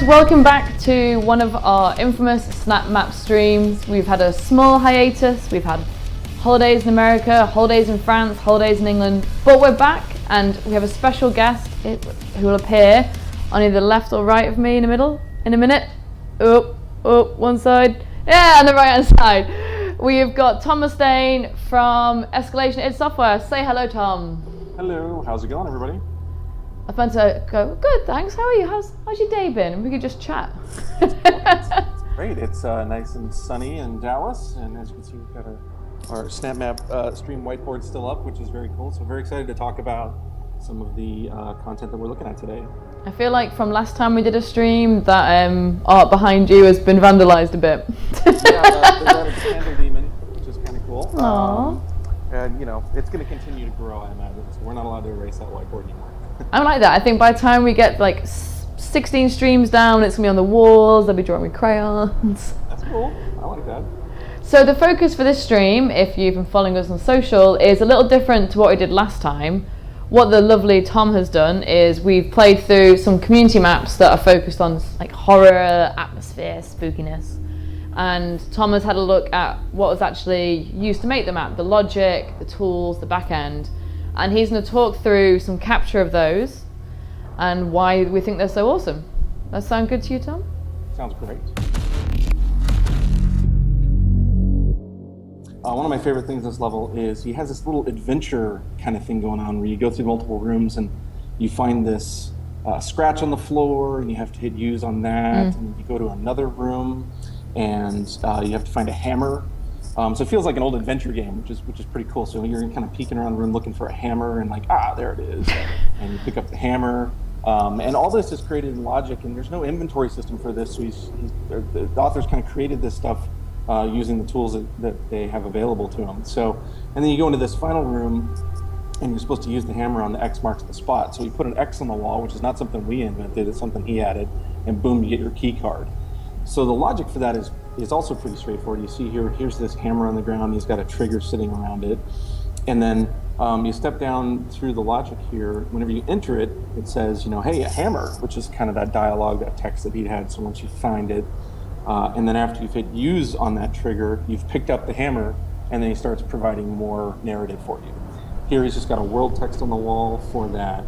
welcome back to one of our infamous SnapMap streams. We've had a small hiatus, we've had holidays in America, holidays in France, holidays in England, but we're back and we have a special guest who will appear on either left or right of me in the middle in a minute. Oh, one side. Yeah, on the right hand side. We've got Tom Mustaine from Escalation Id Software. Say hello, Tom. Hello, how's it going, everybody? I found to go, good, thanks. How are you? How's your day been? We could just chat. It's great. It's nice and sunny in Dallas, and as you can see, we've got our SnapMap stream whiteboard still up, which is very cool. So very excited to talk about some of the content that we're looking at today. I feel like from last time we did a stream, that art behind you has been vandalized a bit. Yeah, there's a candle demon, which is kind of cool. Aww. And you know, it's going to continue to grow, I imagine. So we're not allowed to erase that whiteboard anymore. I like that. I think by the time we get like 16 streams down, it's gonna be on the walls. They'll be drawing with crayons. That's cool. I like that. So the focus for this stream, if you've been following us on social, is a little different to what we did last time. What the lovely Tom has done is we've played through some community maps that are focused on like horror, atmosphere, spookiness. And Tom has had a look at what was actually used to make the map, the logic, the tools, the back end. And he's going to talk through some capture of those and why we think they're so awesome. That sound good to you, Tom? Sounds great. One of my favorite things in this level is he has this little adventure kind of thing going on where you go through multiple rooms and you find this scratch on the floor and you have to hit use on that, and you go to another room and you have to find a hammer. So it feels like an old adventure game, which is pretty cool. So you're kind of peeking around the room looking for a hammer and like, there it is. And you pick up the hammer. And all this is created in logic, and there's no inventory system for this. So the authors kind of created this stuff using the tools that they have available to them. So, and then you go into this final room and you're supposed to use the hammer on the X marks the spot. So you put an X on the wall, which is not something we invented, it's something he added, and boom, you get your key card. So the logic for that is also pretty straightforward. You see here's this hammer on the ground, he's got a trigger sitting around it. And then you step down through the logic here. Whenever you enter it, it says, hey, a hammer, which is kind of that dialogue, that text that he'd had. So once you find it, and then after you've hit use on that trigger, you've picked up the hammer, and then he starts providing more narrative for you. Here he's just got a world text on the wall for that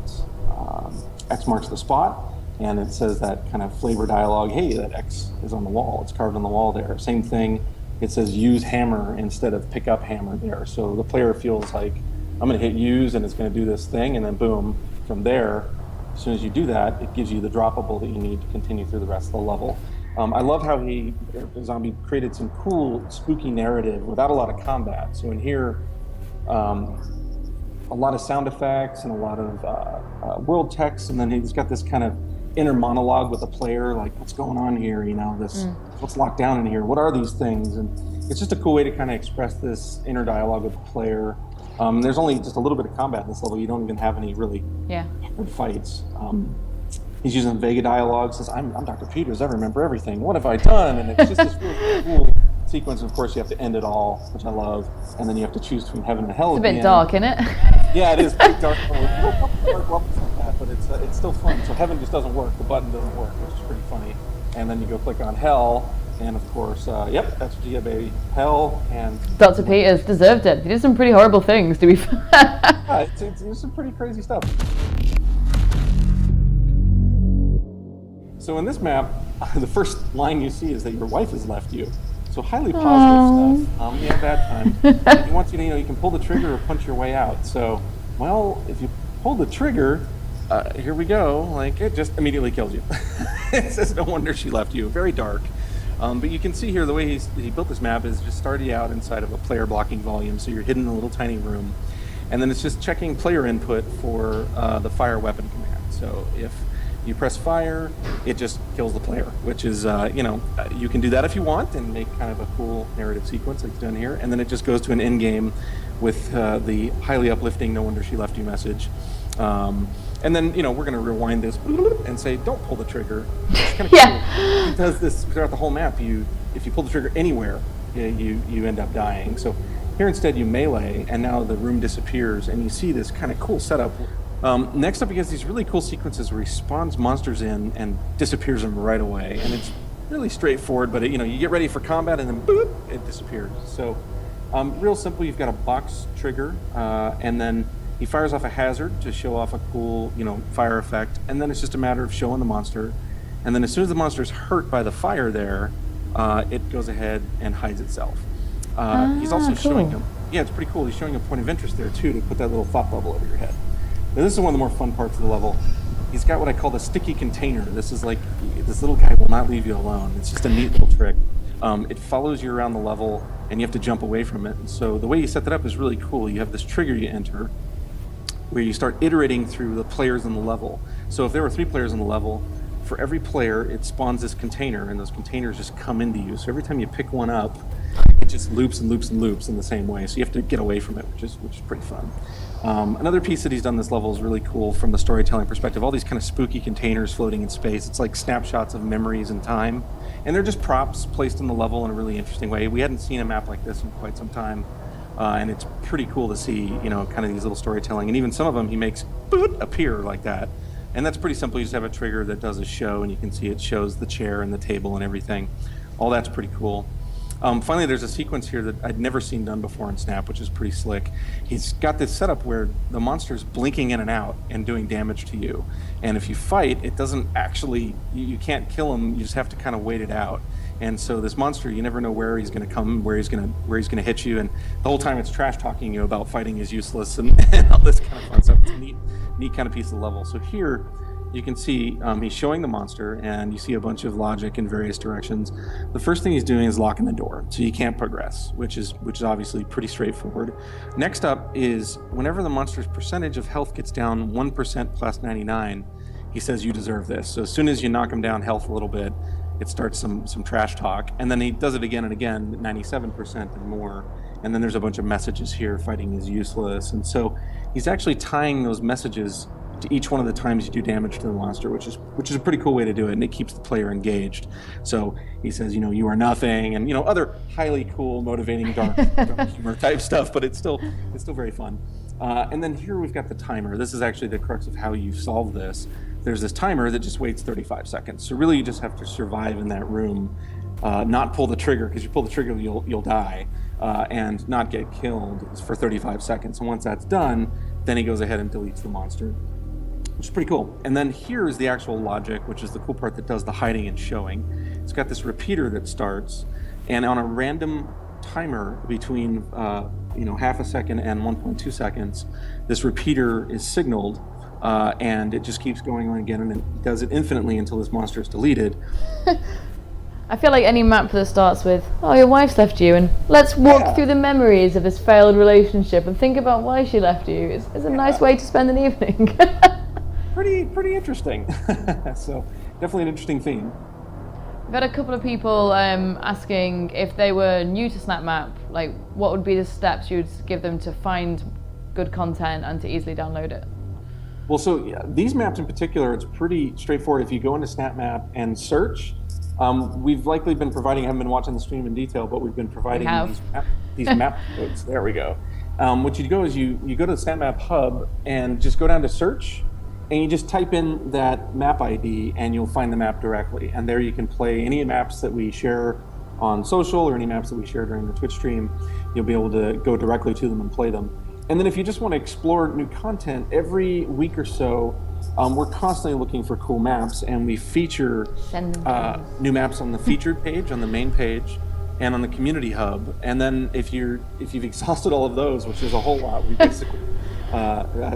X marks the spot. And it says that kind of flavor dialogue, hey, that X is on the wall, it's carved on the wall there. Same thing, it says use hammer instead of pick up hammer there. So the player feels like, I'm gonna hit use and it's gonna do this thing, and then boom, from there, as soon as you do that, it gives you the droppable that you need to continue through the rest of the level. I love how Zombie created some cool, spooky narrative without a lot of combat. So in here, a lot of sound effects and a lot of world text, and then he's got this kind of inner monologue with the player, like what's going on here, what's locked down in here, what are these things? And it's just a cool way to kind of express this inner dialogue with the player. There's only just a little bit of combat in this level. You don't even have any really hard fights. He's using Vega dialogue, says, I'm Dr. Peters, I remember everything, what have I done? And it's just this really cool sequence. Of course, you have to end it all, which I love, and then you have to choose between heaven and hell. It's a bit dark, isn't it? Yeah, it is pretty dark. But it's still fun. So heaven just doesn't work. The button doesn't work, which is pretty funny. And then you go click on hell, and of course, yep, that's what you get, baby. Hell and... Dr. Peters deserved it. He did some pretty horrible things, to be fair. Yeah, it's some pretty crazy stuff. So in this map, the first line you see is that your wife has left you. So highly positive stuff. Yeah, bad time. He wants you to, you can pull the trigger or punch your way out. So, well, if you pull the trigger, here we go. Like, it just immediately kills you. It says, no wonder she left you. Very dark. But you can see here the way he built this map is just starting out inside of a player blocking volume. So you're hidden in a little tiny room. And then it's just checking player input for the fire weapon command. So if you press fire, it just kills the player, which is, you can do that if you want and make kind of a cool narrative sequence like done here. And then it just goes to an end game with the highly uplifting, no wonder she left you message. And then, we're going to rewind this and say, don't pull the trigger. It's kind of cool. It does this throughout the whole map. If you pull the trigger anywhere, you end up dying. So here instead you melee, and now the room disappears, and you see this kind of cool setup. Next up, he has these really cool sequences where he spawns monsters in and disappears them right away, and it's really straightforward. But you get ready for combat, and then boop, it disappears. So, real simple. You've got a box trigger, and then he fires off a hazard to show off a cool, fire effect, and then it's just a matter of showing the monster, and then as soon as the monster is hurt by the fire there, it goes ahead and hides itself. He's also showing him. Yeah, it's pretty cool. He's showing a point of interest there too to put that little thought bubble over your head. Now, this is one of the more fun parts of the level. He's got what I call the sticky container. This is like, this little guy will not leave you alone. It's just a neat little trick. It follows you around the level, and you have to jump away from it. And so the way you set that up is really cool. You have this trigger you enter, where you start iterating through the players in the level. So if there were 3 players in the level, for every player, it spawns this container, and those containers just come into you. So every time you pick one up, it just loops and loops and loops in the same way. So you have to get away from it, which is pretty fun. Another piece that he's done this level is really cool from the storytelling perspective. All these kind of spooky containers floating in space. It's like snapshots of memories and time. And they're just props placed in the level in a really interesting way. We hadn't seen a map like this in quite some time. And it's pretty cool to see, kind of these little storytelling. And even some of them he makes appear like that. And that's pretty simple. You just have a trigger that does a show, and you can see it shows the chair and the table and everything. All that's pretty cool. Finally, there's a sequence here that I'd never seen done before in Snap, which is pretty slick. He's got this setup where the monster's blinking in and out and doing damage to you. And if you fight, it doesn't actually, you can't kill him, you just have to kind of wait it out. And so this monster, you never know where he's going to come, where he's going to hit you, and the whole time it's trash talking you about fighting is useless and all this kind of fun stuff. It's a neat kind of piece of the level. So here you can see he's showing the monster, and you see a bunch of logic in various directions. The first thing he's doing is locking the door, so you can't progress, which is obviously pretty straightforward. Next up is whenever the monster's percentage of health gets down 1% plus 99, he says you deserve this. So as soon as you knock him down health a little bit, it starts some trash talk, and then he does it again and again, 97% and more. And then there's a bunch of messages here, fighting is useless. And so he's actually tying those messages to each one of the times you do damage to the monster, which is a pretty cool way to do it, and it keeps the player engaged. So he says, you are nothing, and other highly cool, motivating, dark humor type stuff, but it's still very fun. And then here we've got the timer. This is actually the crux of how you solve this. There's this timer that just waits 35 seconds. So really you just have to survive in that room, not pull the trigger, because you pull the trigger, you'll die, and not get killed for 35 seconds. And once that's done, then he goes ahead and deletes the monster, which is pretty cool. And then here's the actual logic, which is the cool part that does the hiding and showing. It's got this repeater that starts, and on a random timer between half a second and 1.2 seconds, this repeater is signaled, and it just keeps going on again, and it does it infinitely until this monster is deleted. I feel like any map that starts with, oh, your wife's left you, and let's walk through the memories of this failed relationship and think about why she left you is a nice way to spend an evening. Pretty interesting. So definitely an interesting theme. We've had a couple of people asking if they were new to SnapMap, like what would be the steps you'd give them to find good content and to easily download it? Well, so these maps in particular, it's pretty straightforward. If you go into SnapMap and search, we've likely been providing, I haven't been watching the stream in detail, but we've been providing these map codes. There we go. What you do is you go to the SnapMap hub and just go down to search, and you just type in that map ID and you'll find the map directly. And there you can play any maps that we share on social or any maps that we share during the Twitch stream. You'll be able to go directly to them and play them. And then if you just want to explore new content, every week or so, we're constantly looking for cool maps, and we feature new maps on the featured page, on the main page, and on the community hub. And then if you've exhausted all of those, which is a whole lot, we basically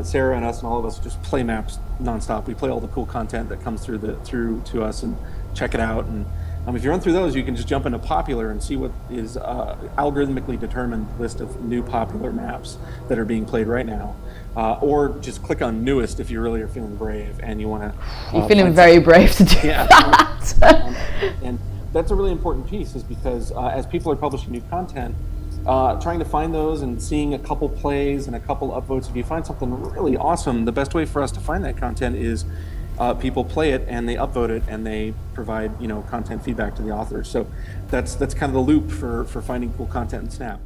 Sarah and us and all of us just play maps nonstop. We play all the cool content that comes through to us and check it out. And if you run through those, you can just jump into popular and see what is algorithmically determined list of new popular maps that are being played right now. Or just click on newest if you really are feeling brave and you want to. You're feeling very brave to do that. And that's a really important piece, is because as people are publishing new content, trying to find those and seeing a couple plays and a couple upvotes. If you find something really awesome, the best way for us to find that content is people play it and they upvote it and they provide content feedback to the authors. So that's kind of the loop for finding cool content in Snap.